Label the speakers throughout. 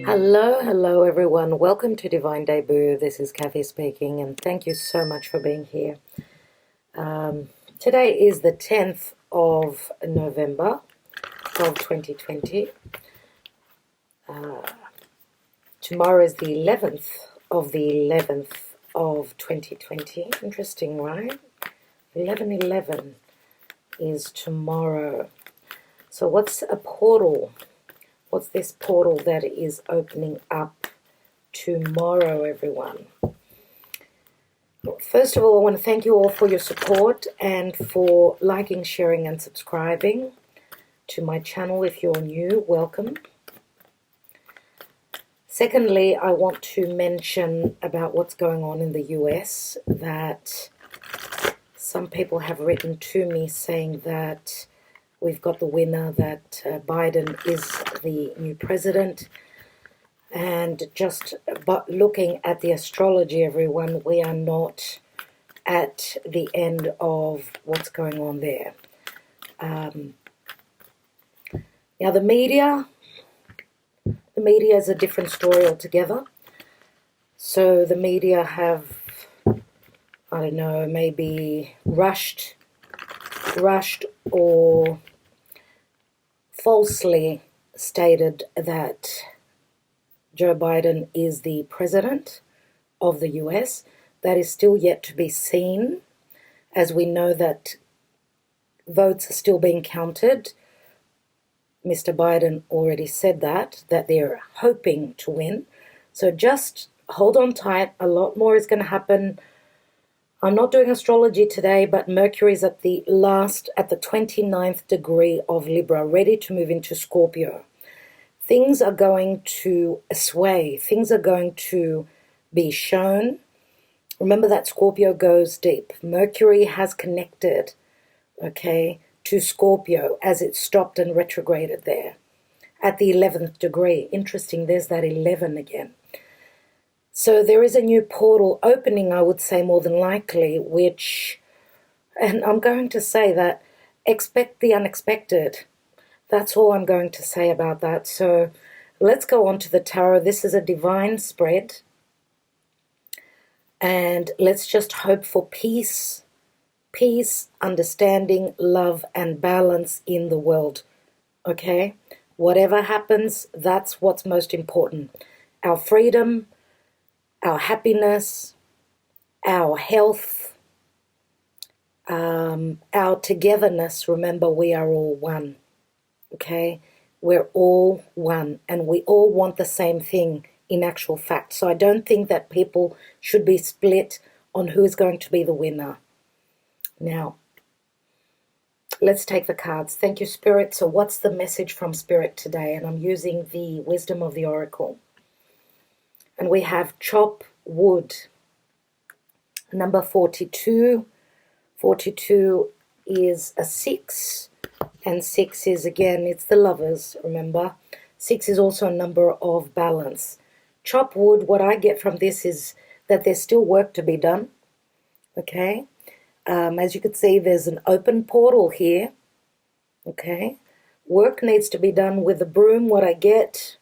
Speaker 1: Hello everyone. Welcome to Divine Debut. This is Kathy speaking, and thank you so much for being here. Today is the 10th of November of 2020. Tomorrow is the 11th of the 11th of 2020. Interesting, right? 11/11 is tomorrow. So what's a portal? What's this portal that is opening up tomorrow, everyone? First of all, I want to thank you all for your support and for liking, sharing, and subscribing to my channel. If you're new, welcome. Secondly, I want to mention about what's going on in the US, that some people have written to me saying that we've got the winner, that Biden is the new president. And just but looking at the astrology, everyone, we are not at the end of what's going on there. Now the media is a different story altogether. So the media have, I don't know, maybe rushed or falsely stated that Joe Biden is the president of the US. That is still yet to be seen, as we know that votes are still being counted. Mr. Biden already said that they're hoping to win. So just hold on tight. A lot more is going to happen. I'm not doing astrology today, but Mercury is at the 29th degree of Libra, ready to move into Scorpio. Things are going to sway. Things are going to be shown. Remember that Scorpio goes deep. Mercury has connected, to Scorpio as it stopped and retrograded there at the 11th degree. Interesting, there's that 11 again. So there is a new portal opening, I would say, more than likely, and I'm going to say that expect the unexpected. That's all I'm going to say about that. So let's go on to the tarot. This is a divine spread. And let's just hope for peace, understanding, love, and balance in the world. Okay? Whatever happens, that's what's most important. Our freedom, our happiness, our health, our togetherness. Remember, we are all one. Okay? We're all one, and we all want the same thing in actual fact. So I don't think that people should be split on who is going to be the winner. Now, let's take the cards. Thank you, Spirit. So what's the message from Spirit today? And I'm using the Wisdom of the Oracle. And we have chop wood. Number 42. 42 is a 6. And 6 is, again, it's the lovers, remember. 6 is also a number of balance. Chop wood, what I get from this is that there's still work to be done. Okay? As you can see, there's an open portal here. Okay? Work needs to be done with the broom, what I get.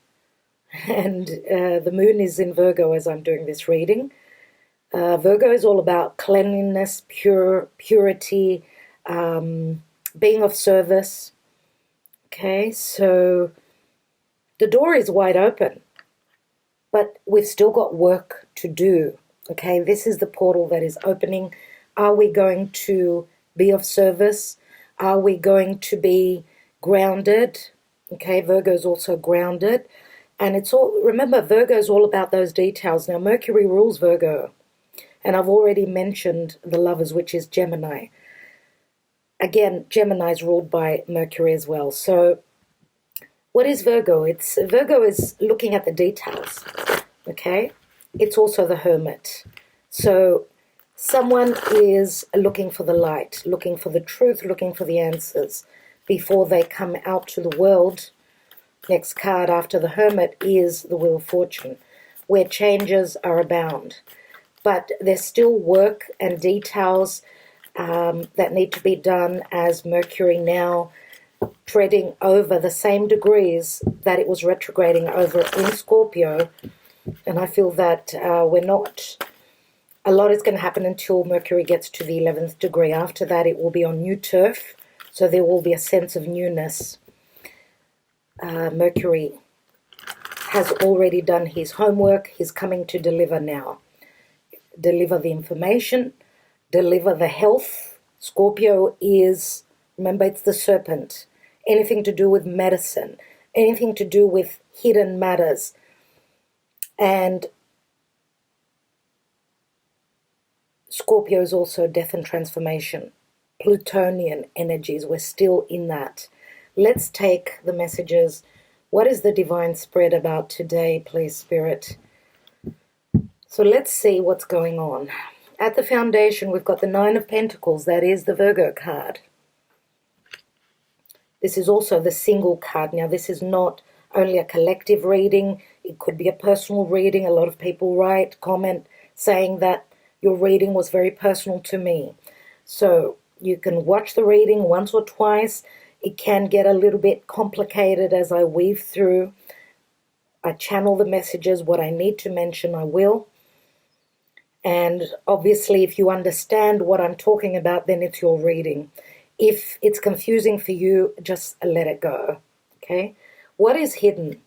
Speaker 1: And the moon is in Virgo as I'm doing this reading. Virgo is all about cleanliness, purity, being of service. Okay, so the door is wide open, but we've still got work to do. Okay, this is the portal that is opening. Are we going to be of service? Are we going to be grounded? Okay, Virgo is also grounded. And it's all, remember, Virgo is all about those details. Now, Mercury rules Virgo. And I've already mentioned the lovers, which is Gemini. Again, Gemini is ruled by Mercury as well. So what is Virgo? Virgo is looking at the details. Okay? It's also the hermit. So someone is looking for the light, looking for the truth, looking for the answers before they come out to the world. Next card after the hermit is the Wheel of Fortune, where changes are abound. But there's still work and details that need to be done, as Mercury now treading over the same degrees that it was retrograding over in Scorpio. And I feel that a lot is going to happen until Mercury gets to the 11th degree. After that, it will be on new turf, so there will be a sense of newness. Mercury has already done his homework. He's coming to deliver now. Deliver the information, deliver the health. Scorpio is, remember, it's the serpent. Anything to do with medicine, anything to do with hidden matters. And Scorpio is also death and transformation. Plutonian energies, we're still in that. Let's take the messages. What is the divine spread about today, please, Spirit? So let's see what's going on. At the foundation, we've got the Nine of Pentacles. That is the Virgo card. This is also the single card. Now, this is not only a collective reading. It could be a personal reading. A lot of people write, comment, saying that your reading was very personal to me. So you can watch the reading once or twice. It can get a little bit complicated as I weave through. I channel the messages. What I need to mention, I will. And obviously, if you understand what I'm talking about, then it's your reading. If it's confusing for you, just let it go. Okay? What is hidden?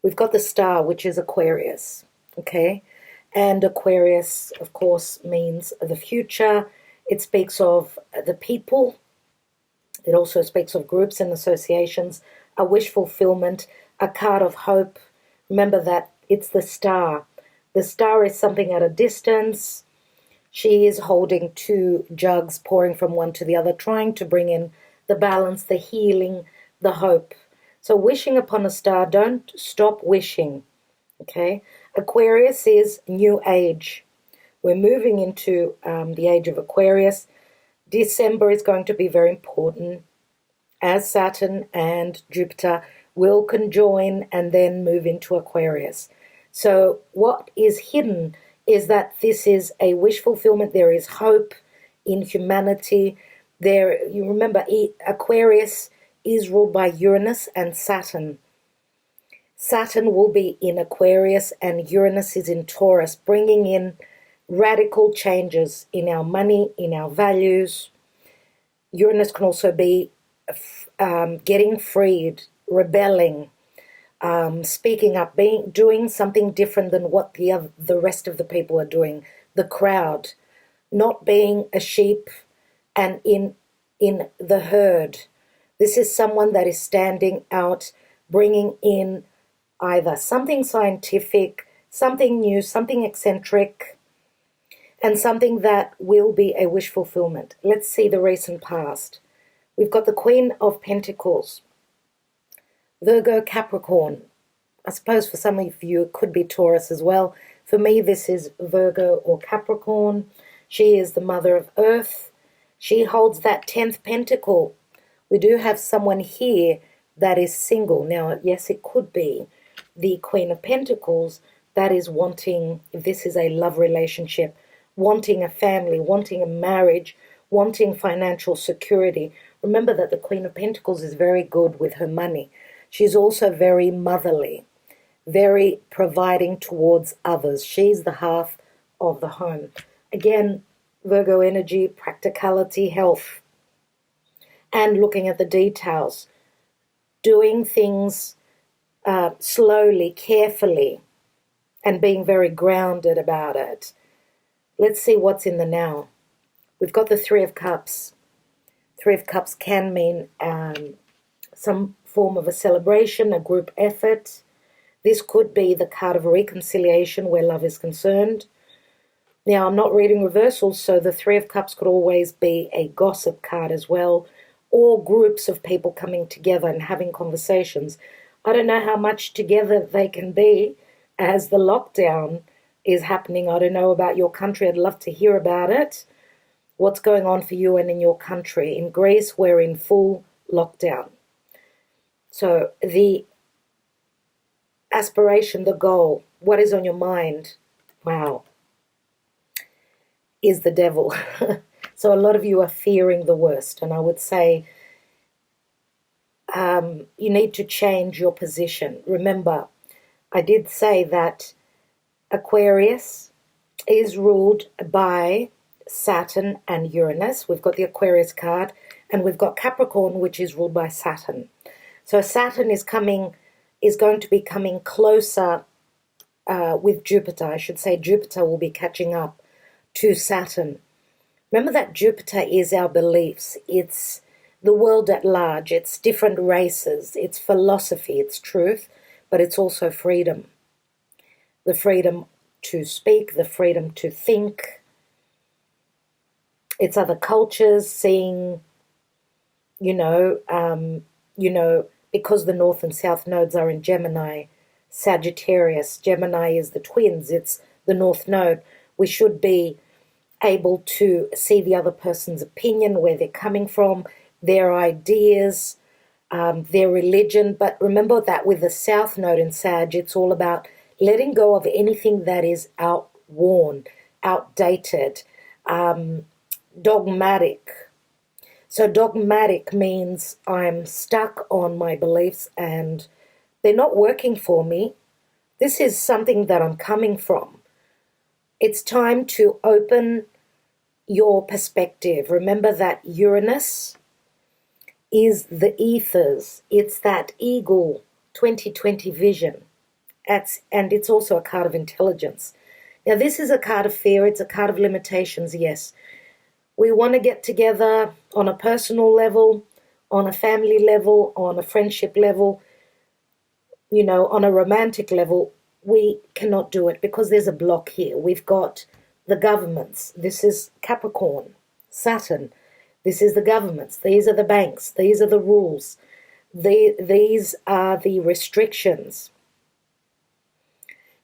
Speaker 1: We've got the star, which is Aquarius. Okay? And Aquarius, of course, means the future. It speaks of the people. It also speaks of groups and associations, a wish fulfillment, a card of hope. Remember that it's the star. The star is something at a distance. She is holding two jugs, pouring from one to the other, trying to bring in the balance, the healing, the hope. So wishing upon a star, don't stop wishing. Okay? Aquarius is new age. We're moving into the age of Aquarius. December is going to be very important as Saturn and Jupiter will conjoin and then move into Aquarius. So what is hidden is that this is a wish fulfillment. There is hope in humanity. You remember, Aquarius is ruled by Uranus and Saturn. Saturn will be in Aquarius and Uranus is in Taurus, bringing in radical changes in our money, in our values. Uranus can also be getting freed, rebelling, speaking up, doing something different than what the rest of the people are doing. The crowd, not being a sheep and in the herd. This is someone that is standing out, bringing in either something scientific, something new, something eccentric, and something that will be a wish fulfillment. Let's see the recent past. We've got the Queen of Pentacles, Virgo, Capricorn. I suppose for some of you it could be Taurus as well. For me, this is Virgo or Capricorn. She is the mother of earth. She holds that 10th pentacle. We do have someone here that is single. Now, yes, it could be the Queen of Pentacles that is wanting, if this is a love relationship, wanting a family, wanting a marriage, wanting financial security. Remember that the Queen of Pentacles is very good with her money. She's also very motherly, very providing towards others. She's the half of the home. Again, Virgo energy, practicality, health, and looking at the details. Doing things slowly, carefully, and being very grounded about it. Let's see what's in the now. We've got the Three of Cups. Three of Cups can mean some form of a celebration, a group effort. This could be the card of reconciliation where love is concerned. Now, I'm not reading reversals, so the Three of Cups could always be a gossip card as well, or groups of people coming together and having conversations. I don't know how much together they can be as the lockdown is happening. I don't know about your country. I'd love to hear about it. What's going on for you and in your country? In Greece, we're in full lockdown. So the aspiration, the goal, what is on your mind? Wow. Is the devil. So a lot of you are fearing the worst. And I would say you need to change your position. Remember, I did say that Aquarius is ruled by Saturn and Uranus. We've got the Aquarius card, and we've got Capricorn, which is ruled by Saturn. So Saturn is going to be coming closer with Jupiter. I should say Jupiter will be catching up to Saturn. Remember that Jupiter is our beliefs. It's the world at large. It's different races. It's philosophy. It's truth, but it's also freedom. The freedom to speak, the freedom to think. It's other cultures, seeing, because the North and South nodes are in Gemini, Sagittarius. Gemini is the twins. It's the North node. We should be able to see the other person's opinion, where they're coming from, their ideas, their religion. But remember that with the South node in Sag, it's all about letting go of anything that is outworn, outdated, dogmatic. So dogmatic means I'm stuck on my beliefs and they're not working for me. This is something that I'm coming from. It's time to open your perspective. Remember that Uranus is the ethers. It's that eagle 2020 vision. And it's also a card of intelligence. Now, this is a card of fear. It's a card of limitations, yes. We want to get together on a personal level, on a family level, on a friendship level, on a romantic level. We cannot do it because there's a block here. We've got the governments. This is Capricorn, Saturn. This is the governments. These are the banks. These are the rules. These are the restrictions.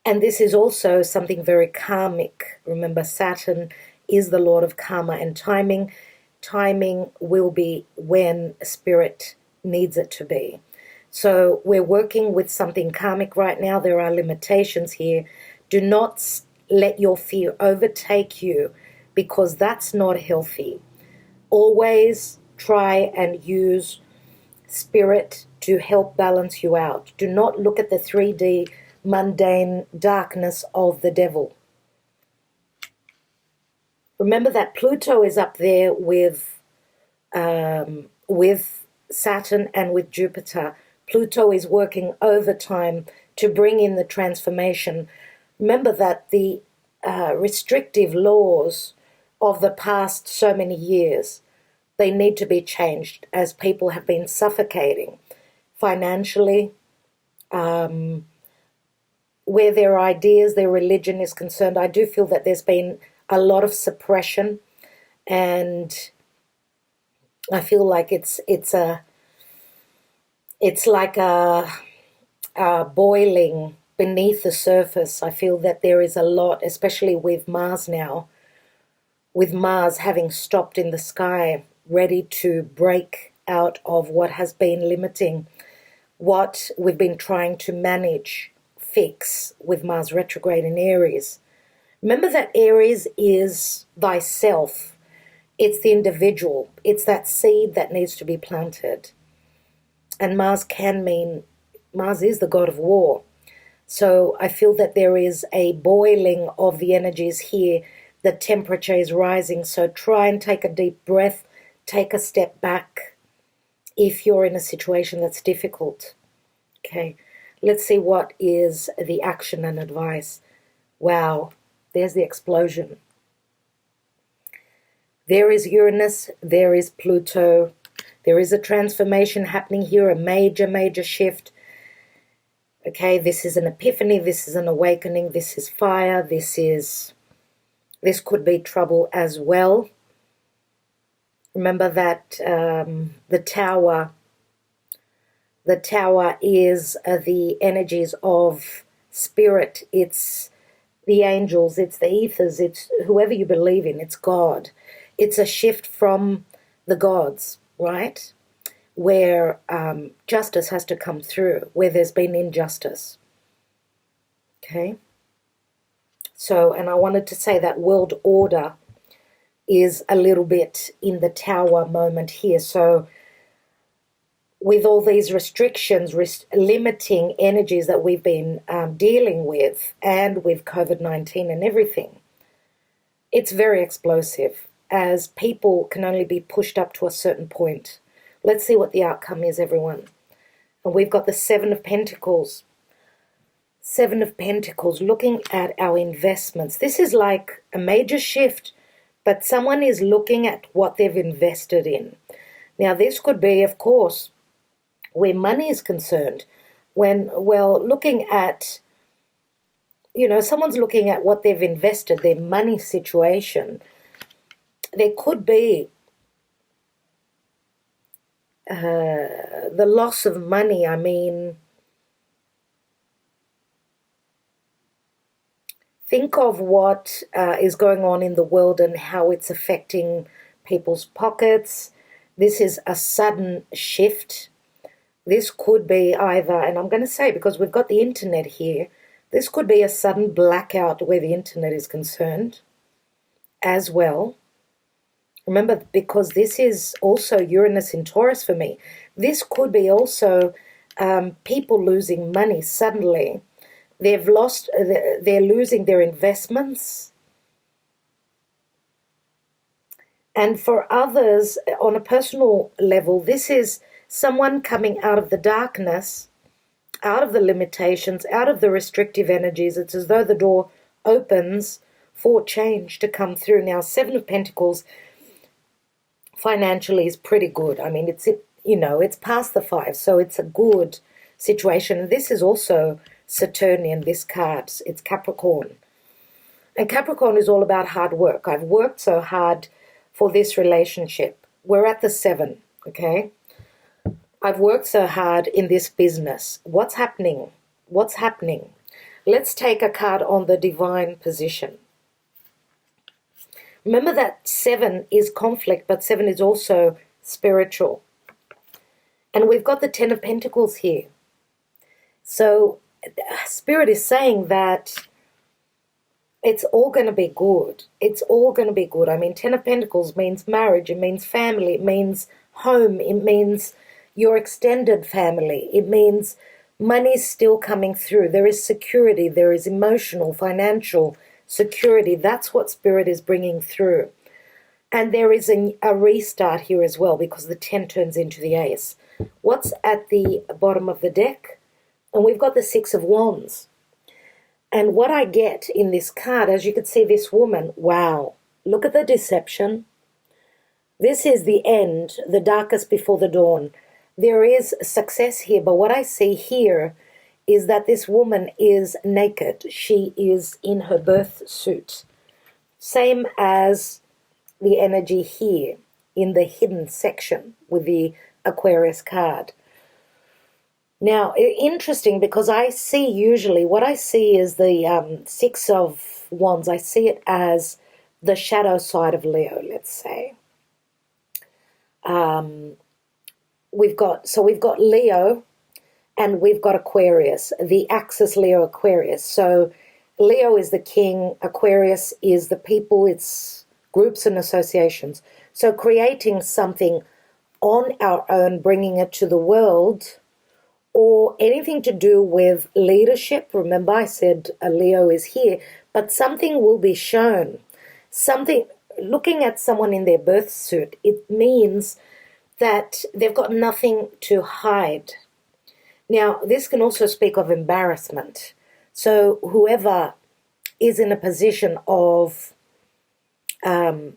Speaker 1: And this is also something very karmic. Remember, Saturn is the Lord of karma and timing. Timing will be when spirit needs it to be. So we're working with something karmic right now. There are limitations here. Do not let your fear overtake you, because that's not healthy. Always try and use spirit to help balance you out. Do not look at the 3D mundane darkness of the devil. Remember that Pluto is up there with Saturn and with Jupiter. Pluto is working overtime to bring in the transformation. Remember that the restrictive laws of the past so many years, they need to be changed, as people have been suffocating financially, where their ideas, their religion is concerned. I do feel that there's been a lot of suppression, and I feel like it's like a boiling beneath the surface. I feel that there is a lot, especially with Mars now, with Mars having stopped in the sky, ready to break out of what has been limiting, what we've been trying to manage, fix with Mars retrograde in Aries. Remember that Aries is thyself. It's the individual. It's that seed that needs to be planted. And Mars is the god of war. So I feel that there is a boiling of the energies here. The temperature is rising. So try and take a deep breath. Take a step back if you're in a situation that's difficult. Okay, let's see what is the action and advice. Wow, there's the explosion. There is Uranus, there is Pluto. There is a transformation happening here, a major, major shift. Okay, this is an epiphany, this is an awakening, this is fire, this could be trouble as well. Remember that the tower is the energies of spirit. It's the angels, it's the ethers, it's whoever you believe in, it's God. It's a shift from the gods, right? Where justice has to come through, where there's been injustice. Okay? So, and I wanted to say that world order is a little bit in the tower moment here. So with all these restrictions, limiting energies that we've been dealing with, and with COVID-19 and everything, it's very explosive, as people can only be pushed up to a certain point. Let's see what the outcome is, everyone. And we've got the Seven of Pentacles. Seven of Pentacles, looking at our investments. This is like a major shift, but someone is looking at what they've invested in. Now, this could be, of course, where money is concerned. When, well, looking at, someone's looking at what they've invested, their money situation. There could be the loss of money. I mean, think of what is going on in the world and how it's affecting people's pockets. This is a sudden shift. This could be either, and I'm going to say, because we've got the internet here, this could be a sudden blackout where the internet is concerned as well. Remember, because this is also Uranus in Taurus for me, this could be also people losing money suddenly. They're losing their investments. And for others, on a personal level, this is someone coming out of the darkness, out of the limitations, out of the restrictive energies. It's as though the door opens for change to come through. Now, Seven of Pentacles financially is pretty good. I mean, it's past the five, so it's a good situation. And this is also Saturnian, this card. It's Capricorn. And Capricorn is all about hard work. I've worked so hard for this relationship. We're at the seven, okay? I've worked so hard in this business. What's happening? What's happening? Let's take a card on the divine position. Remember that seven is conflict, but seven is also spiritual. And we've got the Ten of Pentacles here. So Spirit is saying that it's all going to be good. It's all going to be good. I mean, Ten of Pentacles means marriage. It means family. It means home. It means your extended family. It means money's still coming through. There is security. There is emotional, financial security. That's what Spirit is bringing through. And there is a restart here as well, because the 10 turns into the ace. What's at the bottom of the deck? And we've got the Six of Wands. And what I get in this card, as you can see, this woman, wow, look at the deception. This is the end, the darkest before the dawn. There is success here, but what I see here is that this woman is naked. She is in her birth suit. Same as the energy here in the hidden section with the Aquarius card. Now, interesting, because I see usually, what I see is the Six of Wands. I see it as the shadow side of Leo, let's say. We've got Leo and we've got Aquarius, the axis Leo Aquarius. So Leo is the king, Aquarius is the people, it's groups and associations. So creating something on our own, bringing it to the world, or anything to do with leadership. Remember, I said a Leo is here, but something will be shown. Something, looking at someone in their birth suit, it means that they've got nothing to hide. Now, this can also speak of embarrassment. So whoever is in a position of, and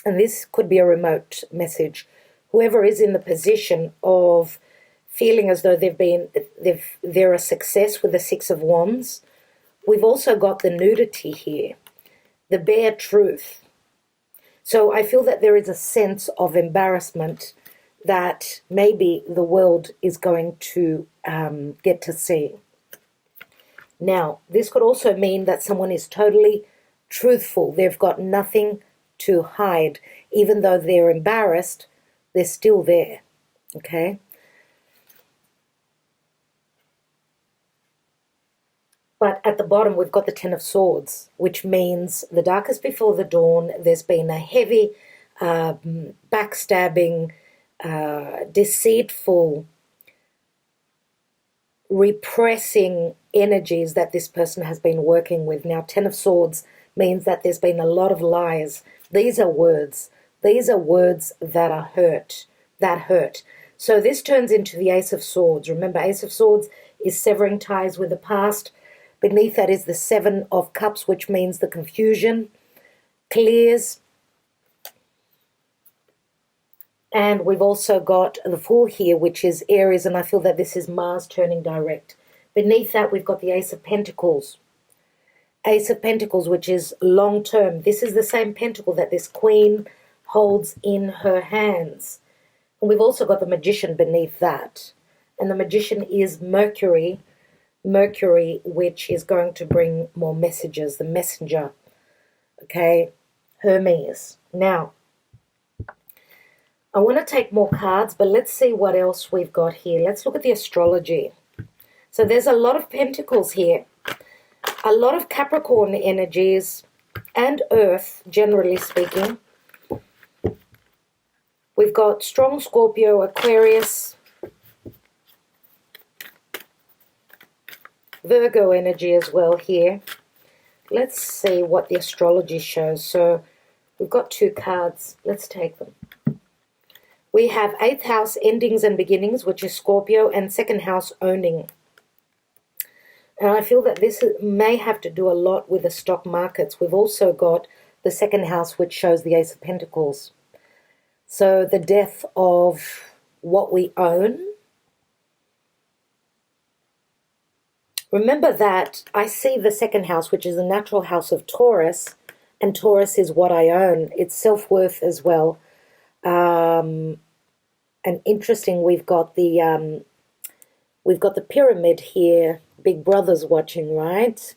Speaker 1: this could be a remote message, whoever is in the position of feeling as though they're a success with the Six of Wands. We've also got the nudity here, the bare truth. So I feel that there is a sense of embarrassment that maybe the world is going to get to see. Now, this could also mean that someone is totally truthful. They've got nothing to hide. Even though they're embarrassed, they're still there, okay? But at the bottom, we've got the Ten of Swords, which means the darkest before the dawn. There's been a heavy backstabbing, deceitful, repressing energies that this person has been working with. Now, Ten of Swords means that there's been a lot of lies. These are words. These are words that are hurt, that hurt. So this turns into the Ace of Swords. Remember, Ace of Swords is severing ties with the past. Beneath that is the Seven of Cups, which means the confusion clears. And we've also got the Fool here, which is Aries, and I feel that this is Mars turning direct. Beneath that, we've got the Ace of Pentacles. Ace of Pentacles, which is long-term. This is the same pentacle that this Queen holds in her hands. And we've also got the Magician beneath that. And the Magician is Mercury, which is going to bring more messages, the messenger. Okay, Hermes. Now, I want to take more cards, but let's see what else we've got here. Let's look at the astrology. So there's a lot of pentacles here. A lot of Capricorn energies and Earth, generally speaking. We've got strong Scorpio, Aquarius, Virgo energy as well here. Let's see what the astrology shows. So we've got 2 cards. Let's take them. We have 8th house endings and beginnings, which is Scorpio, and 2nd house owning. And I feel that this may have to do a lot with the stock markets. We've also got the 2nd house, which shows the Ace of Pentacles. So the death of what we own. Remember that I see the 2nd house, which is the natural house of Taurus, and Taurus is what I own. It's self-worth as well. And interesting, we've got the pyramid here. Big Brother's watching, right?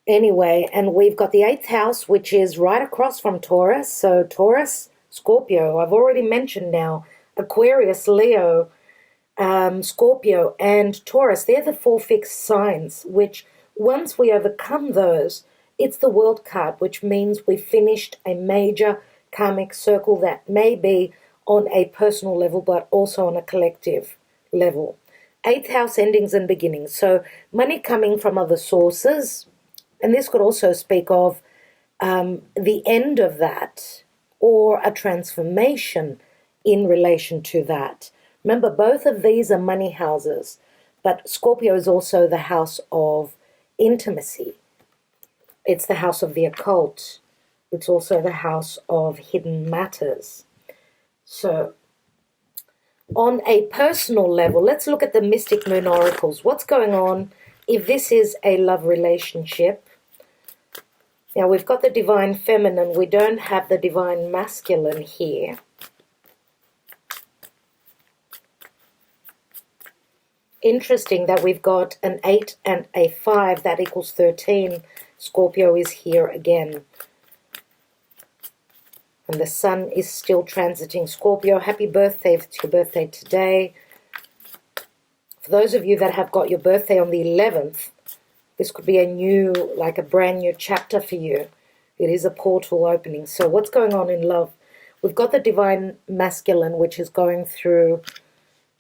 Speaker 1: Anyway, and we've got the 8th house, which is right across from Taurus. So Taurus, Scorpio, I've already mentioned now. Aquarius, Leo, Scorpio, and Taurus. They're the 4 fixed signs, which once we overcome those, it's the World card, which means we finished a major karmic circle that may be on a personal level, but also on a collective level. 8th house endings and beginnings. So money coming from other sources. And this could also speak of the end of that or a transformation in relation to that. Remember, both of these are money houses. But Scorpio is also the house of intimacy. It's the house of the occult. It's also the house of hidden matters. So, on a personal level, let's look at the Mystic Moon Oracles. What's going on if this is a love relationship? Now, we've got the Divine Feminine. We don't have the Divine Masculine here. Interesting that we've got an 8 and a 5. That equals 13. Scorpio is here again. And the Sun is still transiting Scorpio. Happy birthday if it's your birthday today. For those of you that have got your birthday on the 11th, this could be a new, like a brand new chapter for you. It is a portal opening. So what's going on in love? We've got the Divine Masculine, which is going through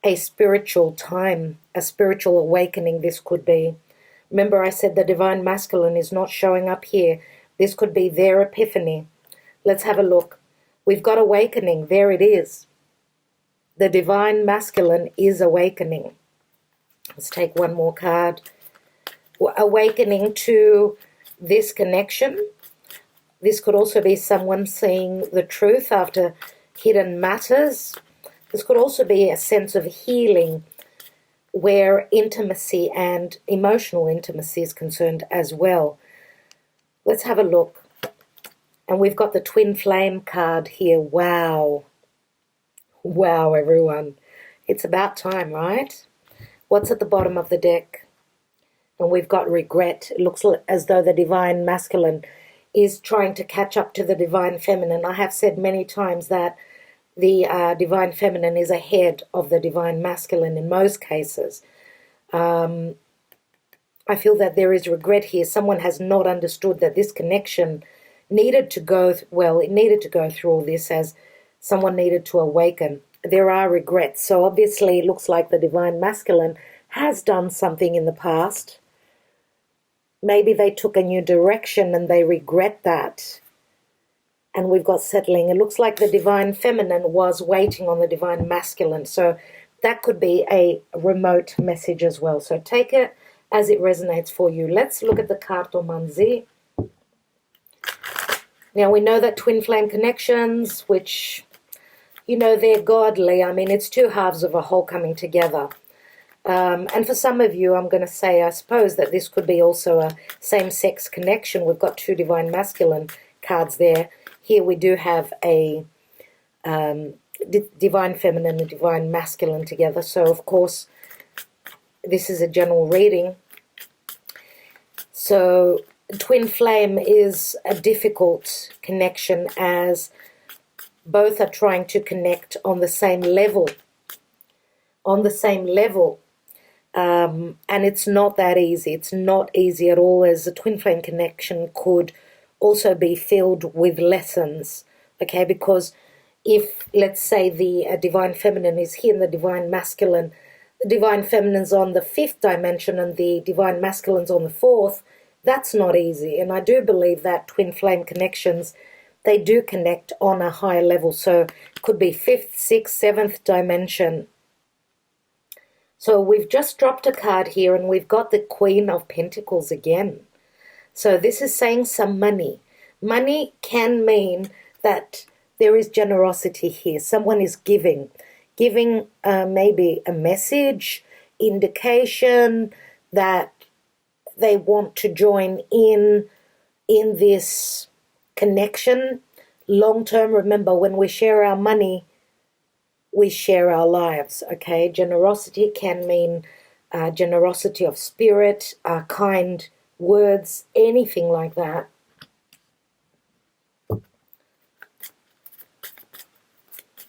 Speaker 1: a spiritual time, a spiritual awakening this could be. Remember I said the Divine Masculine is not showing up here. This could be their epiphany. Let's have a look. We've got awakening. There it is. The Divine Masculine is awakening. Let's take one more card. Awakening to this connection. This could also be someone seeing the truth after hidden matters. This could also be a sense of healing where intimacy and emotional intimacy is concerned as well. Let's have a look. And we've got the Twin Flame card here. Wow. Wow, everyone. It's about time, right? What's at the bottom of the deck? And we've got regret. It looks as though the Divine Masculine is trying to catch up to the Divine Feminine. I have said many times that the Divine Feminine is ahead of the Divine Masculine in most cases. I feel that there is regret here. Someone has not understood that this connection needed to go, well, it needed to go through all this as someone needed to awaken. there are regrets. So obviously it looks like the Divine Masculine has done something in the past. Maybe they took a new direction and they regret that. And we've got settling. It looks like the Divine Feminine was waiting on the Divine Masculine. So that could be a remote message as well. So take it as it resonates for you. Let's look at the Cartomanzi. Now we know that twin flame connections, which, you know, they're godly. I mean, it's two halves of a whole coming together. And for some of you, I'm going to say, I suppose, that this could be also a same-sex connection. We've got two Divine Masculine cards there. Here we do have a Divine Feminine and Divine Masculine together. So, of course, this is a general reading. So, twin flame is a difficult connection as both are trying to connect on the same level. And it's not that easy. It's not easy at all, as a twin flame connection could also be filled with lessons, okay? Because if, let's say, the Divine Feminine is here and the Divine Masculine, the Divine Feminine's on the 5th dimension and the Divine Masculine's on the 4th, that's not easy. And I do believe that twin flame connections, they do connect on a higher level. So it could be 5th, 6th, 7th dimension. So we've just dropped a card here and we've got the Queen of Pentacles again. So this is saying some money. Money can mean that there is generosity here. Someone is giving maybe a message, indication that they want to join in this connection. Long term, remember, when we share our money, we share our lives, okay? Generosity can mean generosity of spirit, kind words, anything like that.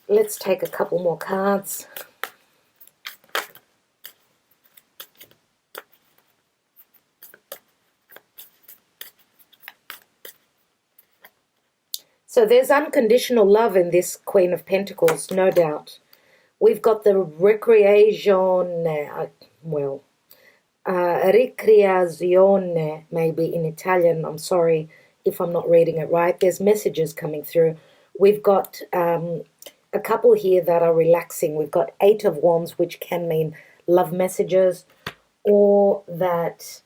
Speaker 1: Let's take a couple more cards. So there's unconditional love in this Queen of Pentacles, no doubt. We've got the ricreazione, maybe in Italian. I'm sorry if I'm not reading it right. There's messages coming through. We've got a couple here that are relaxing. We've got 8 of Wands, which can mean love messages, or that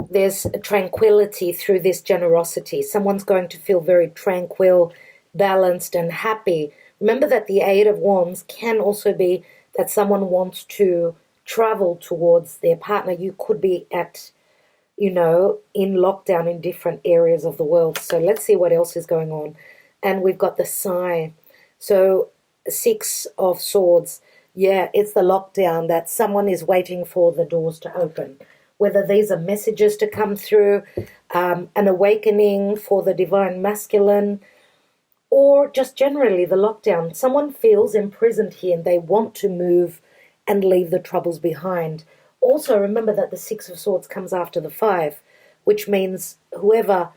Speaker 1: there's tranquility through this generosity. Someone's going to feel very tranquil, balanced, and happy. Remember that the 8 of Wands can also be that someone wants to travel towards their partner. You could be at, in lockdown in different areas of the world. So let's see what else is going on. And we've got the Sigh. So 6 of Swords. Yeah, it's the lockdown that someone is waiting for the doors to open. Whether these are messages to come through, an awakening for the Divine Masculine, or just generally the lockdown. Someone feels imprisoned here and they want to move and leave the troubles behind. Also, remember that the 6 of Swords comes after the 5, which means whoever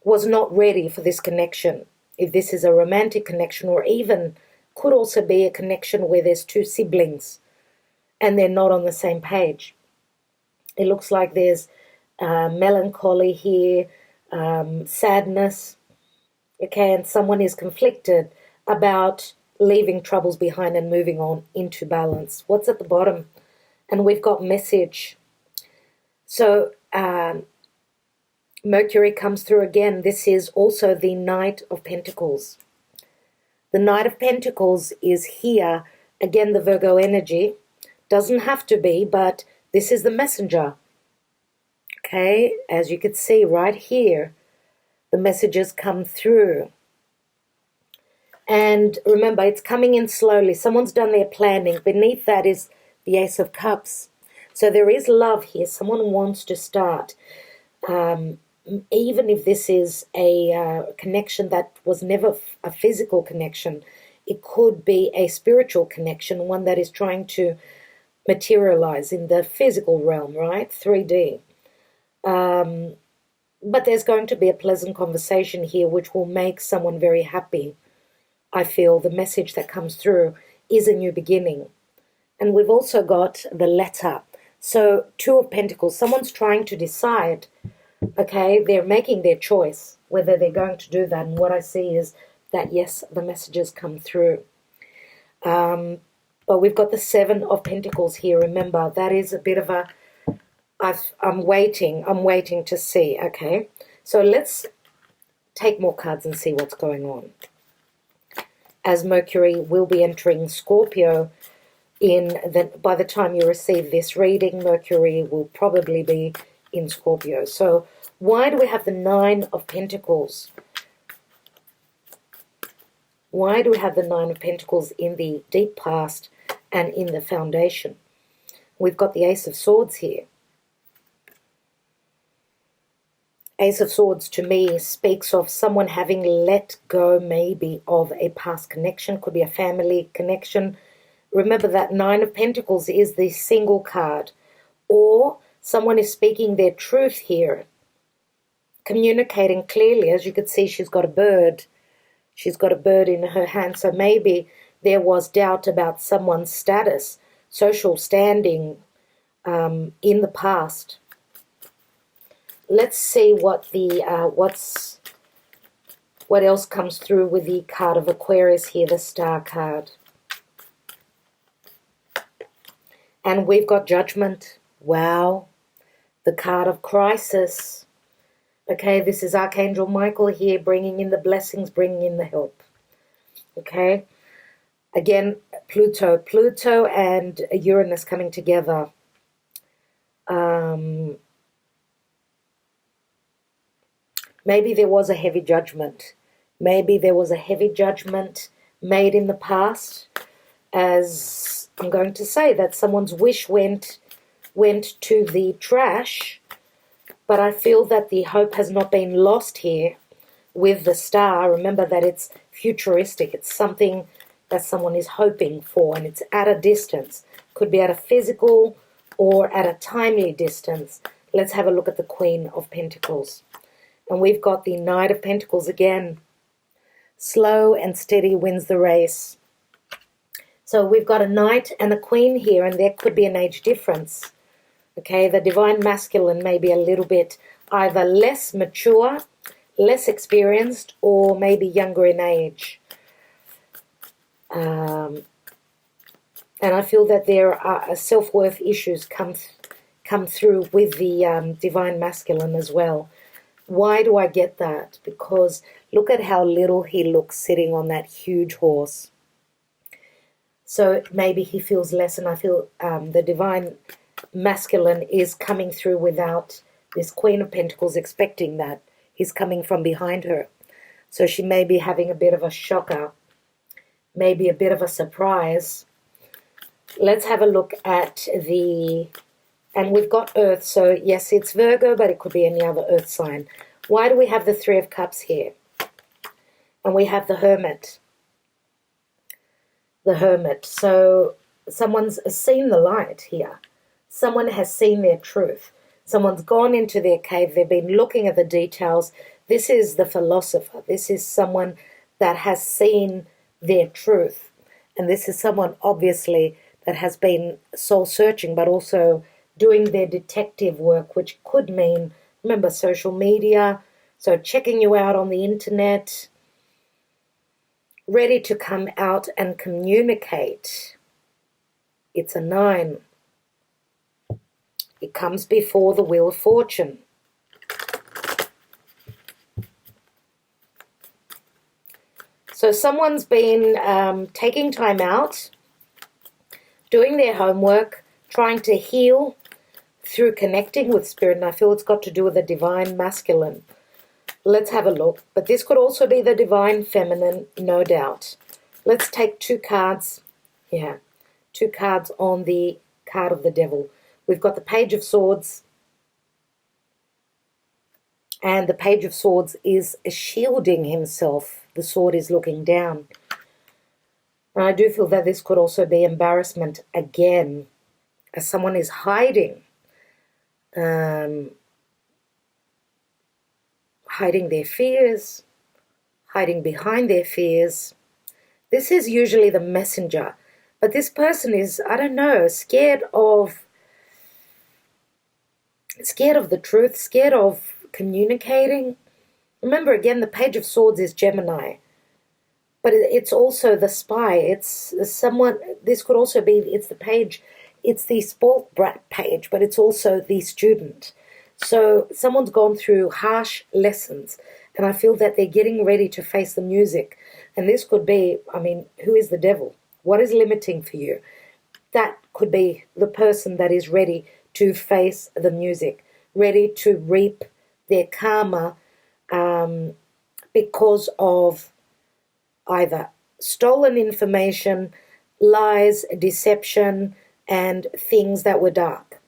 Speaker 1: was not ready for this connection, if this is a romantic connection, or even could also be a connection where there's 2 siblings and they're not on the same page. It looks like there's melancholy here, sadness, okay, and someone is conflicted about leaving troubles behind and moving on into balance. What's at the bottom? And we've got message. So Mercury comes through again. This is also the Knight of Pentacles. The Knight of Pentacles is here. Again, the Virgo energy. Doesn't have to be, but this is the messenger. Okay, as you can see right here, the messages come through. And remember, it's coming in slowly. Someone's done their planning. Beneath that is the Ace of Cups. So there is love here. Someone wants to start. Even if this is a connection that was never a physical connection, it could be a spiritual connection, one that is trying to materialize in the physical realm, right? 3D. But there's going to be a pleasant conversation here which will make someone very happy. I feel the message that comes through is a new beginning. And we've also got the letter. So 2 of Pentacles, someone's trying to decide, okay, they're making their choice, whether they're going to do that. And what I see is that, yes, the messages come through. But we've got the 7 of Pentacles here. Remember, that is a bit of a, I'm waiting to see, okay? So let's take more cards and see what's going on. As Mercury will be entering Scorpio, by the time you receive this reading, Mercury will probably be in Scorpio. So why do we have the 9 of Pentacles? Why do we have the 9 of Pentacles in the deep past and in the foundation? We've got the Ace of Swords here. Ace of Swords to me speaks of someone having let go maybe of a past connection. Could be a family connection. Remember that 9 of Pentacles is the single card. Or someone is speaking their truth here. Communicating clearly. As you can see, she's got a bird. She's got a bird in her hand. So maybe there was doubt about someone's status, social standing in the past. Let's see what what else comes through with the card of Aquarius here, the Star card. And we've got Judgment. Wow. The card of Crisis. Okay, this is Archangel Michael here, bringing in the blessings, bringing in the help. Okay. Again, Pluto and Uranus coming together. Maybe there was a heavy judgment. Maybe there was a heavy judgment made in the past, as I'm going to say that someone's wish went to the trash, but I feel that the hope has not been lost here with the Star. Remember that it's futuristic. It's something that someone is hoping for, and it's at a distance. Could be at a physical or at a timely distance. Let's have a look at the Queen of Pentacles. And we've got the Knight of Pentacles again. Slow and steady wins the race. So we've got a Knight and a Queen here, and there could be an age difference. Okay, the Divine Masculine may be a little bit either less mature, less experienced, or maybe younger in age. And I feel that there are self-worth issues come through with the Divine Masculine as well. Why do I get that? Because look at how little he looks sitting on that huge horse. So maybe he feels less, and I feel the Divine Masculine is coming through without this Queen of Pentacles expecting that. He's coming from behind her. So she may be having a bit of a shocker, maybe a bit of a surprise. Let's have a look at and we've got Earth, so yes, it's Virgo, but it could be any other Earth sign. Why do we have the 3 of Cups here? And we have the Hermit. The Hermit. So someone's seen the light here. Someone has seen their truth. Someone's gone into their cave. They've been looking at the details. This is the philosopher. This is someone that has seen their truth. And this is someone, obviously, that has been soul-searching, but also doing their detective work, which could mean, remember, social media, so checking you out on the internet, ready to come out and communicate. It's a 9. It comes before the Wheel of Fortune. So someone's been taking time out, doing their homework, trying to heal through connecting with Spirit, and I feel it's got to do with the Divine Masculine. Let's have a look. But this could also be the Divine Feminine, no doubt. Let's take 2 cards. Yeah, 2 cards on the card of the Devil. We've got the Page of Swords. And the Page of Swords is shielding himself. The sword is looking down. And I do feel that this could also be embarrassment again, as someone is hiding. Hiding their fears, hiding behind their fears. This is usually the messenger. But this person is, I don't know, scared of the truth, scared of communicating. Remember, again, the Page of Swords is Gemini. But it's also the spy. It's someone, this could also be, it's the page, it's the spoilt brat page, but it's also the student. So someone's gone through harsh lessons, and I feel that they're getting ready to face the music. And this could be, I mean, who is the devil? What is limiting for you? That could be the person that is ready to face the music, ready to reap their karma because of either stolen information, lies, deception, and things that were dark.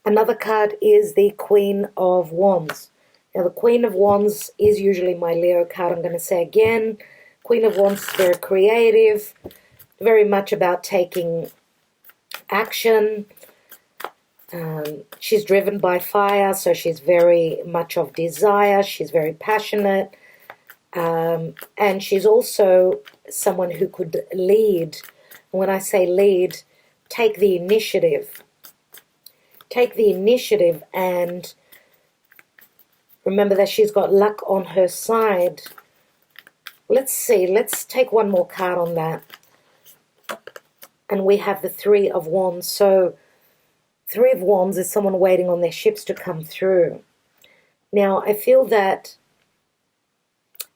Speaker 1: Another card is the Queen of Wands. Now, the Queen of Wands is usually my Leo card. I'm going to say again, Queen of Wands is very creative, very much about taking action. She's driven by fire, so she's very much of desire. She's very passionate. And she's also someone who could lead. When I say lead, take the initiative. Take the initiative, and remember that she's got luck on her side. Let's see. Let's take one more card on that. And we have the Three of Wands. So, Three of Wands is someone waiting on their ships to come through. Now, I feel that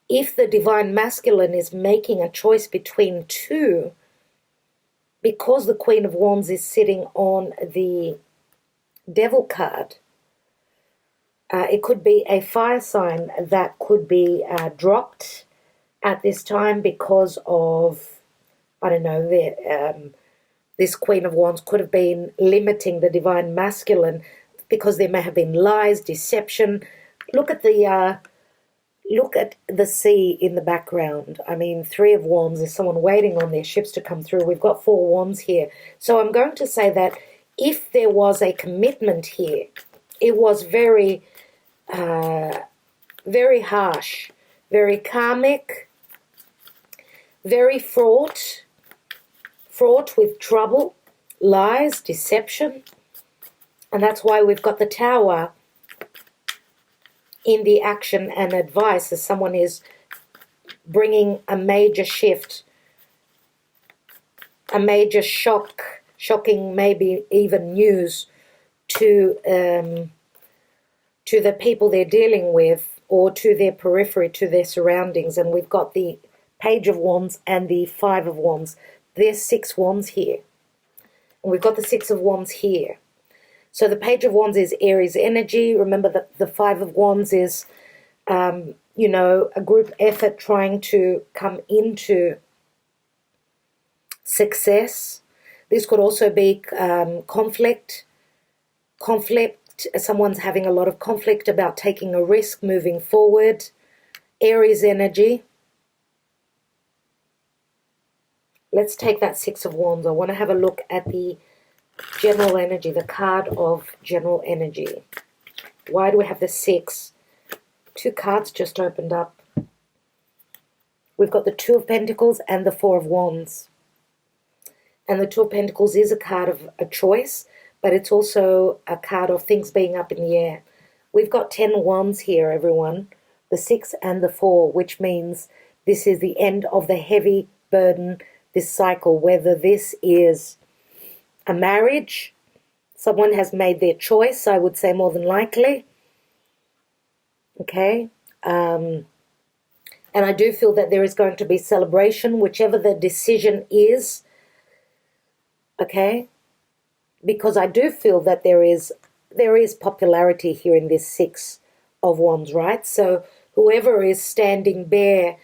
Speaker 1: if the Divine Masculine is making a choice between two, because the Queen of Wands is sitting on the Devil card, it could be a fire sign that could be dropped at this time because of, I don't know, this Queen of Wands could have been limiting the Divine Masculine because there may have been lies, deception. Look at the sea in the background. I mean, Three of Wands is someone waiting on their ships to come through. We've got Four Wands here. So I'm going to say that if there was a commitment here, it was very, very harsh, very karmic, very fraught with trouble, lies, deception. And that's why we've got the Tower in the action and advice, as someone is bringing a major shift, a major shocking, maybe even news to the people they're dealing with, or to their periphery, to their surroundings. And we've got the Page of Wands and the Five of Wands. There's 6 wands here. And we've got the 6 of Wands here. So the Page of Wands is Aries energy. Remember that the Five of Wands is, you know, a group effort trying to come into success. This could also be conflict. Someone's having a lot of conflict about taking a risk, moving forward. Aries energy. Let's take that 6 of Wands. I want to have a look at the general energy, the card of general energy. Why do we have the 6? 2 cards just opened up. We've got the Two of Pentacles and the Four of Wands. And the Two of Pentacles is a card of a choice, but it's also a card of things being up in the air. We've got 10 wands here, everyone. The 6 and the 4, which means this is the end of the heavy burden, this cycle, whether this is a marriage, someone has made their choice, I would say more than likely. Okay. And I do feel that there is going to be celebration, whichever the decision is. Okay. Because I do feel that there is popularity here in this 6 of Wands, right? So whoever is standing bare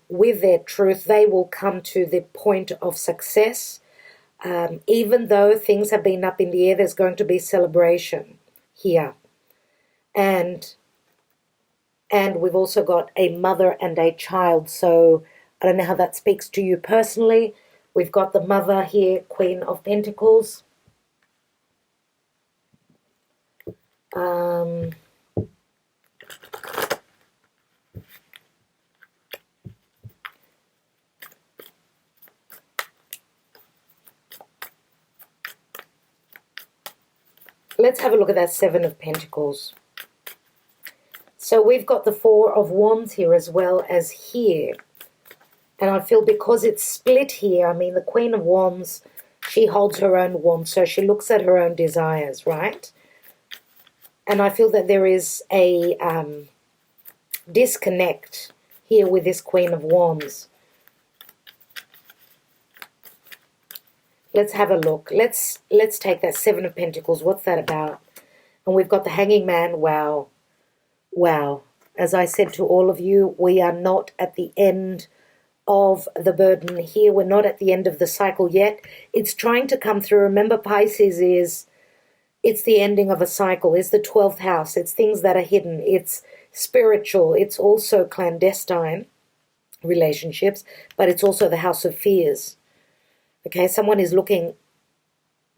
Speaker 1: with their truth, they will come to the point of success. Even though things have been up in the air, there's going to be celebration here. And we've also got a mother and a child. So I don't know how that speaks to you personally. We've got the mother here, Queen of Pentacles. Let's have a look at that Seven of Pentacles. So we've got the Four of Wands here as well as here. And I feel because it's split here, I mean, the Queen of Wands, she holds her own wand, so she looks at her own desires, right? And I feel that there is a disconnect here with this Queen of Wands. Let's have a look. Let's take that Seven of Pentacles. What's that about? And we've got the Hanging Man. Wow. Wow. As I said to all of you, we are not at the end of the burden here. We're not at the end of the cycle yet. It's trying to come through. Remember, Pisces it's the ending of a cycle. It's the 12th house. It's things that are hidden. It's spiritual. It's also clandestine relationships, but it's also the house of fears. Okay, someone is looking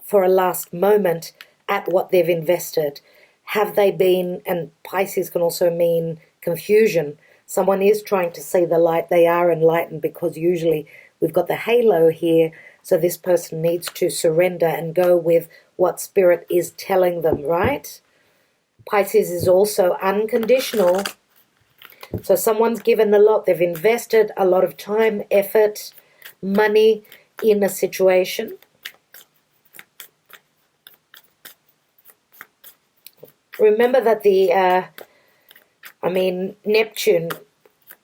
Speaker 1: for a last moment at what they've invested. Have they been, and Pisces can also mean confusion. Someone is trying to see the light. They are enlightened because usually we've got the halo here. So this person needs to surrender and go with what Spirit is telling them, right? Pisces is also unconditional. So someone's given a lot. They've invested a lot of time, effort, money in a situation. Remember that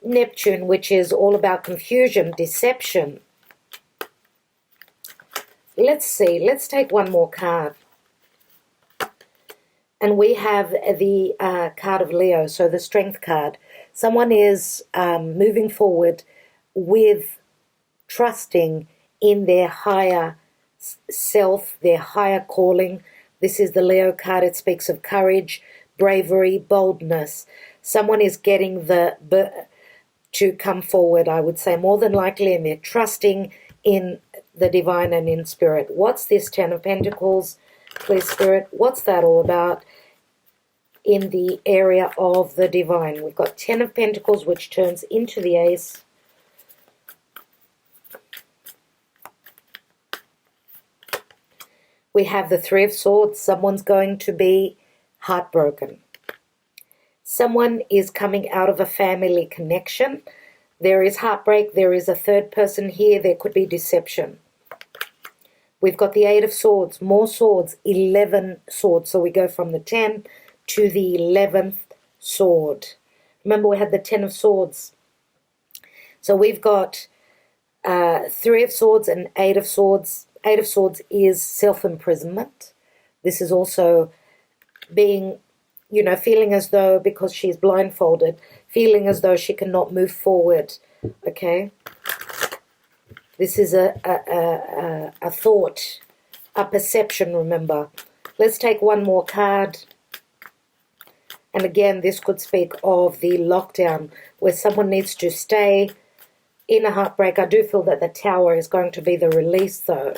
Speaker 1: Neptune, which is all about confusion, deception. Let's see. Let's take one more card. And we have the card of Leo, so the Strength card. Someone is moving forward with trusting in their higher self, their higher calling. This is the Leo card. It speaks of courage, bravery, boldness. Someone is getting to come forward, I would say, more than likely, and they're trusting in the divine and in Spirit. What's this Ten of Pentacles? Please, Spirit, what's that all about in the area of the divine? We've got Ten of Pentacles, which turns into the Ace. We have the Three of Swords. Someone's going to be heartbroken. Someone is coming out of a family connection. There is heartbreak. There is a third person here. There could be deception. We've got the Eight of Swords, more swords, 11 swords. So we go from the 10 to the 11th sword. Remember, we had the 10 of Swords. So we've got Three of Swords and Eight of Swords. Eight of Swords is self-imprisonment. This is also being, feeling as though, because she's blindfolded, feeling as though she cannot move forward, okay? This is a thought, a perception, remember. Let's take one more card. And again, this could speak of the lockdown, where someone needs to stay in a heartbreak. I do feel that the Tower is going to be the release, though.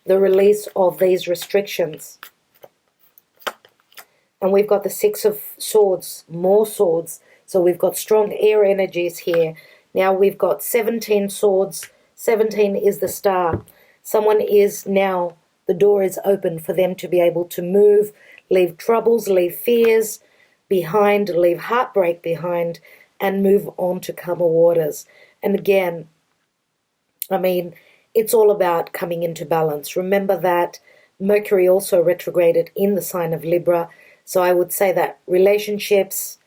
Speaker 1: The release of these restrictions. And we've got the Six of Swords, more swords. So we've got strong air energies here. Now we've got 17 swords. 17 is the star. Someone is now, the door is open for them to be able to move, leave troubles, leave fears behind, leave heartbreak behind, and move on to calmer waters. And again, it's all about coming into balance. Remember that Mercury also retrograded in the sign of Libra. So I would say that relationships,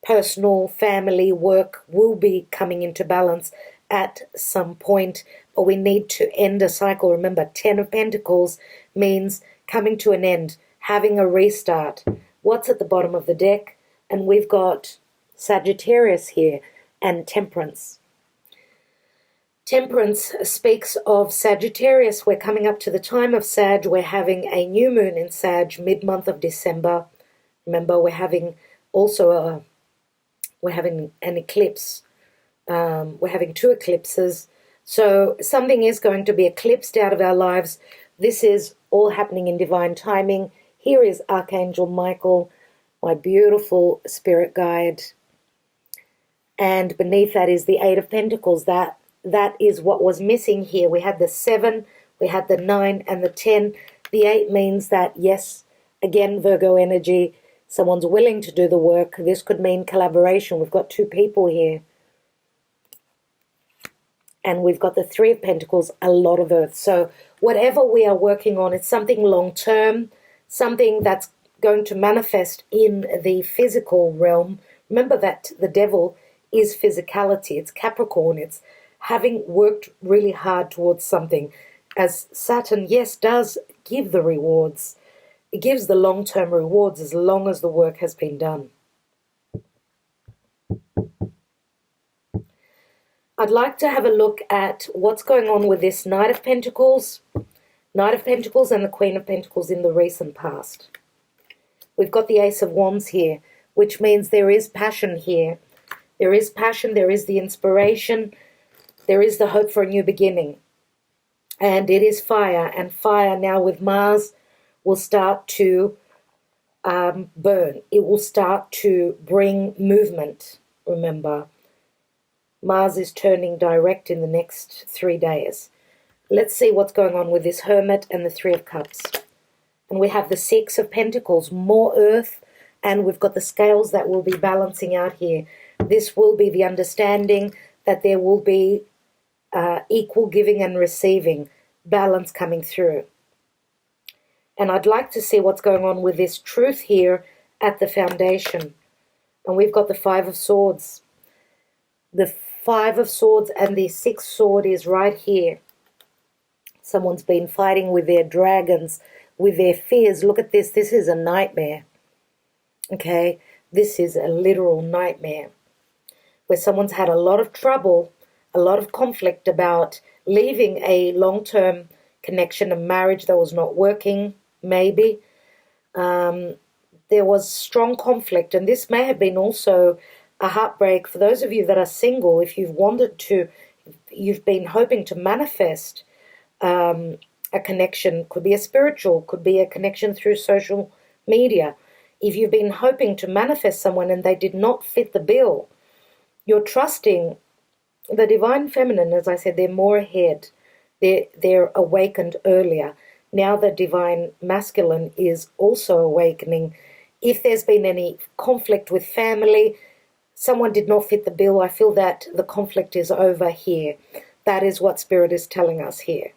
Speaker 1: personal, family, work will be coming into balance at some point. But we need to end a cycle. Remember, 10 of Pentacles means coming to an end, having a restart. What's at the bottom of the deck? And we've got Sagittarius here and Temperance. Temperance speaks of Sagittarius. We're coming up to the time of Sag. We're having a new moon in Sag, mid-month of December. Remember, we're having also we're having an eclipse. We're having two eclipses. So something is going to be eclipsed out of our lives. This is all happening in divine timing. Here is Archangel Michael, my beautiful spirit guide. And beneath that is the Eight of Pentacles. That is what was missing here. We had the 7, We had the 9 and the 10. The 8 means that, yes, again, Virgo energy, someone's willing to do the work. This could mean collaboration. We've got 2 people here. And we've got the 3 of Pentacles, a lot of Earth. So whatever we are working on, it's something long-term, something that's going to manifest in the physical realm. Remember that the devil is physicality. It's Capricorn. It's having worked really hard towards something. As Saturn, yes, does give the rewards. It gives the long-term rewards as long as the work has been done. I'd like to have a look at what's going on with this Knight of Pentacles and the Queen of Pentacles in the recent past. We've got the Ace of Wands here, which means there is passion here. There is passion, there is the inspiration, there is the hope for a new beginning. And it is fire, and fire now with Mars will start to burn. It will start to bring movement, remember. Mars is turning direct in the next 3 days. Let's see what's going on with this Hermit and the 3 of Cups. And we have the 6 of Pentacles, more earth, and we've got the scales that will be balancing out here. This will be the understanding that there will be equal giving and receiving, balance coming through. And I'd like to see what's going on with this truth here at the foundation. And we've got the 5 of Swords. The 5 of Swords and the 6th sword is right here. Someone's been fighting with their dragons, with their fears. Look at this. This is a nightmare. Okay? This is a literal nightmare. Where someone's had a lot of trouble, a lot of conflict about leaving a long-term connection, a marriage that was not working, maybe. There was strong conflict, and this may have been also a heartbreak for those of you that are single. If you've been hoping to manifest a connection, could be a spiritual, could be a connection through social media. If you've been hoping to manifest someone and they did not fit the bill, you're trusting the divine feminine. As I said, they're more ahead. They're awakened earlier. Now the divine masculine is also awakening. If there's been any conflict with family, someone did not fit the bill, I feel that the conflict is over here. That is what Spirit is telling us here.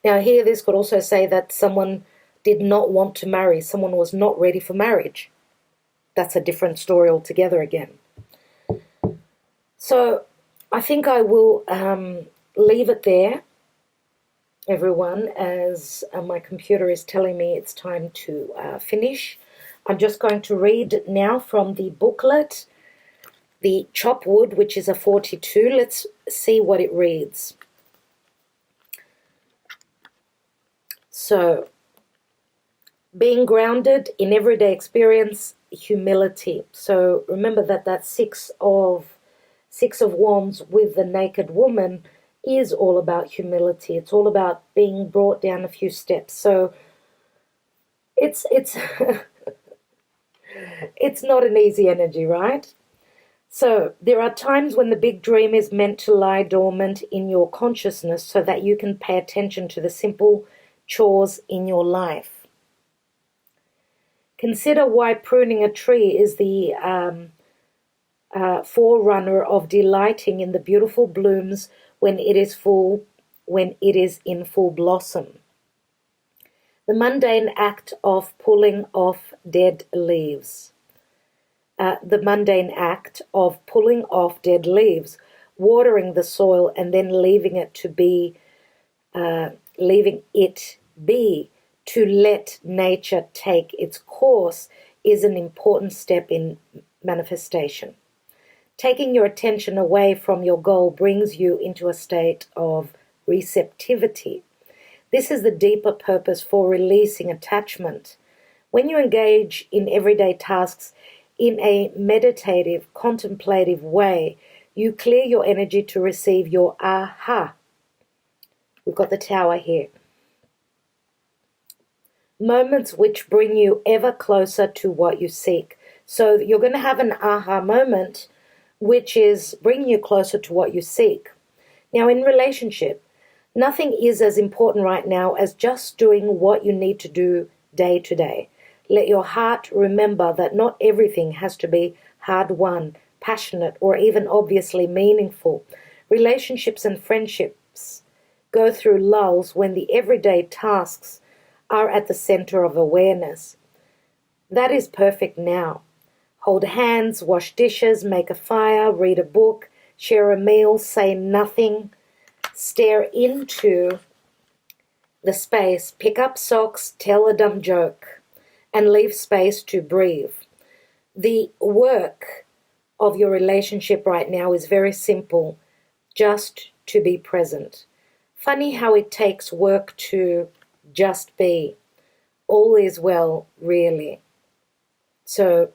Speaker 1: Now here, this could also say that someone did not want to marry. Someone was not ready for marriage. That's a different story altogether again. So I think I will leave it there, everyone, as my computer is telling me it's time to finish. I'm just going to read now from the booklet, the Chop Wood, which is a 42. Let's see what it reads. So, being grounded in everyday experience, humility. So remember that 6 of Wands with the naked woman is all about humility. It's all about being brought down a few steps. So it's it's not an easy energy, right? So there are times when the big dream is meant to lie dormant in your consciousness so that you can pay attention to the simple chores in your life. Consider why pruning a tree is the forerunner of delighting in the beautiful blooms when it is in full blossom. The mundane act of pulling off dead leaves. Watering the soil and then leaving it be, to let nature take its course, is an important step in manifestation. Taking your attention away from your goal brings you into a state of receptivity. This is the deeper purpose for releasing attachment. When you engage in everyday tasks in a meditative, contemplative way, you clear your energy to receive your aha. We've got the Tower here. Moments which bring you ever closer to what you seek. So you're going to have an aha moment, which is bringing you closer to what you seek. Now, in relationship, Nothing is as important right now as just doing what you need to do day to day. Let your heart remember that not everything has to be hard-won, passionate, or even obviously meaningful. Relationships and friendships go through lulls when the everyday tasks are at the center of awareness. That is perfect now. Hold hands, wash dishes, make a fire, read a book, share a meal, say nothing, stare into the space, pick up socks, tell a dumb joke, and leave space to breathe. The work of your relationship right now is very simple, just to be present. Funny how it takes work to just be. All is well, really. So,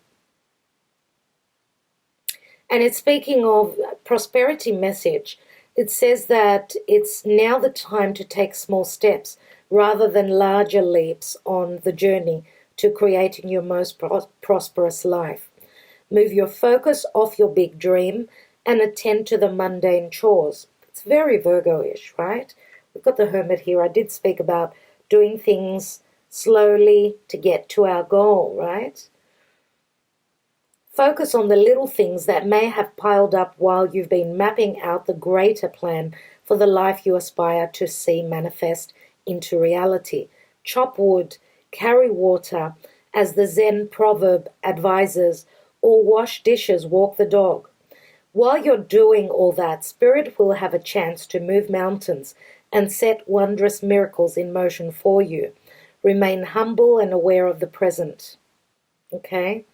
Speaker 1: and it's speaking of prosperity message. It says that it's now the time to take small steps rather than larger leaps on the journey to creating your most prosperous life. Move your focus off your big dream and attend to the mundane chores. It's very Virgo-ish, right? We've got the Hermit here. I did speak about doing things slowly to get to our goal, right? Focus on the little things that may have piled up while you've been mapping out the greater plan for the life you aspire to see manifest into reality. Chop wood, carry water, as the Zen proverb advises, or wash dishes, walk the dog. While you're doing all that, Spirit will have a chance to move mountains and set wondrous miracles in motion for you. Remain humble and aware of the present. Okay?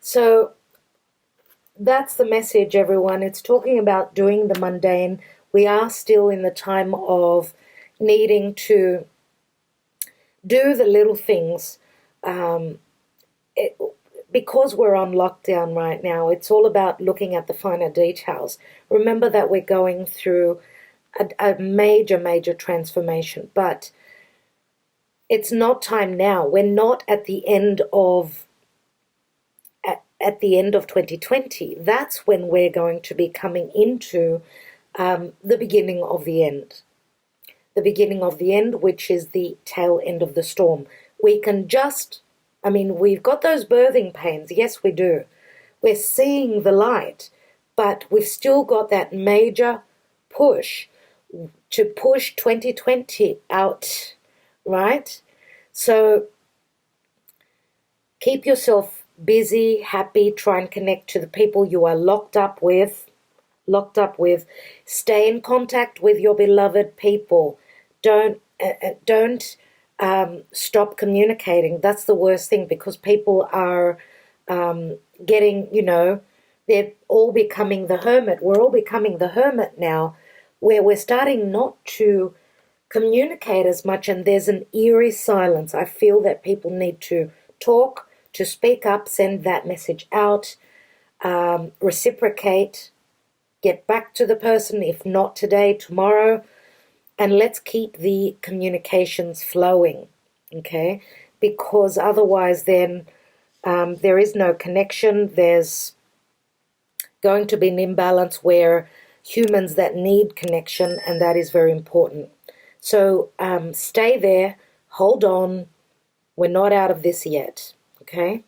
Speaker 1: So that's the message, everyone. It's talking about doing the mundane. We are still in the time of needing to do the little things. Because we're on lockdown right now, it's all about looking at the finer details. Remember that we're going through a major, major transformation, but it's not time now. We're not at the end of 2020. That's when we're going to be coming into the beginning of the end. The beginning of the end, which is the tail end of the storm. We can we've got those birthing pains. Yes, we do. We're seeing the light, but we've still got that major push to push 2020 out, right? So keep yourself busy, happy, try and connect to the people you are locked up with. Stay in contact with your beloved people. Don't stop communicating. That's the worst thing, because people are getting, they're all becoming the hermit. We're all becoming the hermit now, where we're starting not to communicate as much, and there's an eerie silence. I feel that people need to talk, to speak up, send that message out, reciprocate, get back to the person, if not today, tomorrow, and let's keep the communications flowing, okay? Because otherwise then there is no connection. There's going to be an imbalance where humans that need connection, and that is very important. So stay there, hold on. We're not out of this yet, okay?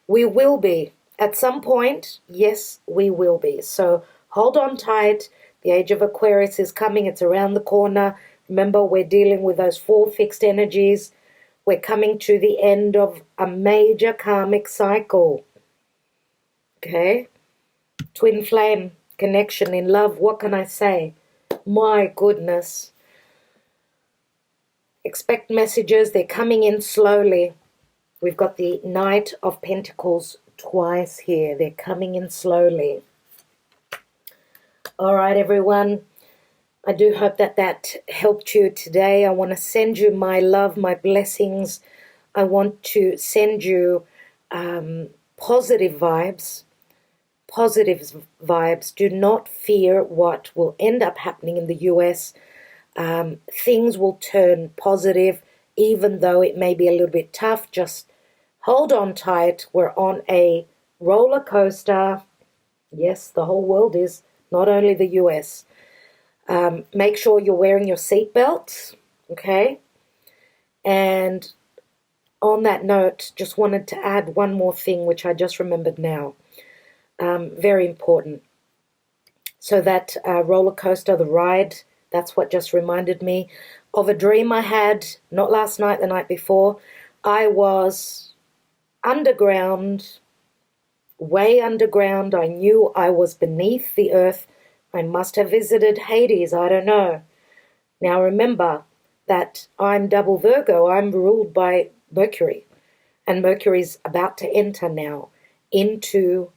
Speaker 1: We will be. At some point, yes, we will be. So hold on tight. The age of Aquarius is coming. It's around the corner. Remember, we're dealing with those 4 fixed energies. We're coming to the end of a major karmic cycle. Okay? Twin flame, connection in love. What can I say? My goodness. Expect messages. They're coming in slowly. We've got the Knight of Pentacles twice here. They're coming in slowly. All right, everyone. I do hope that helped you today. I want to send you my love, my blessings. I want to send you positive vibes. Positive vibes. Do not fear what will end up happening in the US. Things will turn positive, even though it may be a little bit tough. Just hold on tight. We're on a roller coaster. Yes, the whole world is, not only the US. Make sure you're wearing your seatbelt, okay? And on that note, just wanted to add one more thing, which I just remembered now. Very important. So that roller coaster, the ride, that's what just reminded me of a dream I had, not last night, the night before. I was underground, way underground. I knew I was beneath the earth. I must have visited Hades, I don't know. Now remember that I'm double Virgo. I'm ruled by Mercury. And Mercury's about to enter now into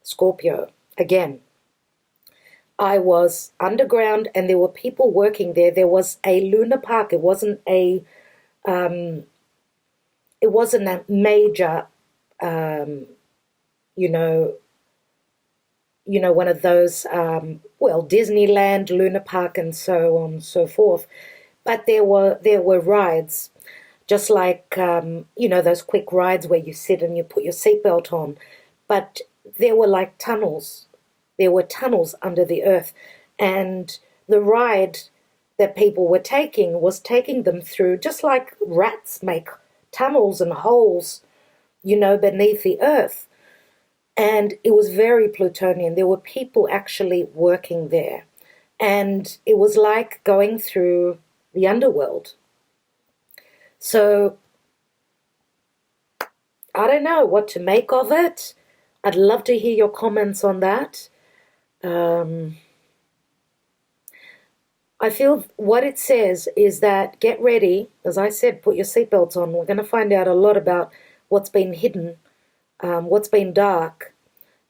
Speaker 1: Scorpio again. I was underground and there were people working there. There was a Luna Park. It wasn't a major, one of those, Disneyland, Luna Park, and so on and so forth. But there were rides, just like, those quick rides where you sit and you put your seatbelt on. But there were like tunnels. There were tunnels under the earth. And the ride that people were taking was taking them through, just like rats make tunnels and holes, beneath the earth. And it was very Plutonian. There were people actually working there. And it was like going through the underworld. So I don't know what to make of it. I'd love to hear your comments on that. I feel what it says is that get ready. As I said, put your seatbelts on. We're going to find out a lot about what's been hidden, what's been dark,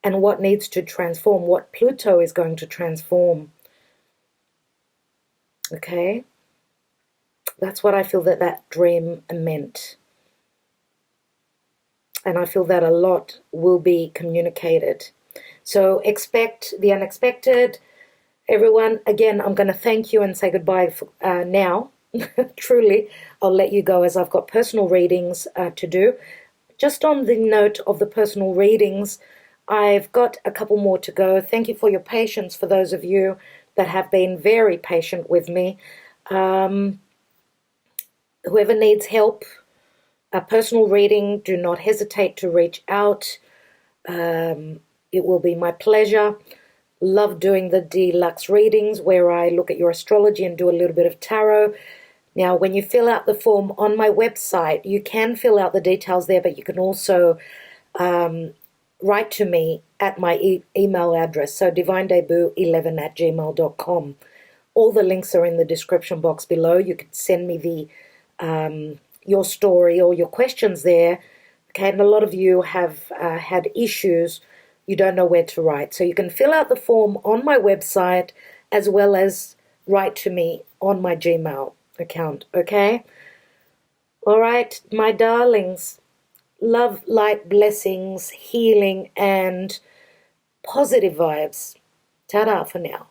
Speaker 1: and what needs to transform, what Pluto is going to transform. Okay? That's what I feel that dream meant. And I feel that a lot will be communicated. So expect the unexpected. Everyone, again, I'm going to thank you and say goodbye now. Truly, I'll let you go as I've got personal readings to do. Just on the note of the personal readings, I've got a couple more to go. Thank you for your patience, for those of you that have been very patient with me. Whoever needs help, a personal reading, do not hesitate to reach out. It will be my pleasure. Love doing the deluxe readings where I look at your astrology and do a little bit of tarot. Now, when you fill out the form on my website, you can fill out the details there, but you can also write to me at my email address, so divinedebut11@gmail.com. All the links are in the description box below. You can send me your story or your questions there. Okay, and a lot of you have had issues. You don't know where to write. So you can fill out the form on my website as well as write to me on my Gmail account, okay? All right, my darlings. Love, light, blessings, healing, and positive vibes. Ta-da for now.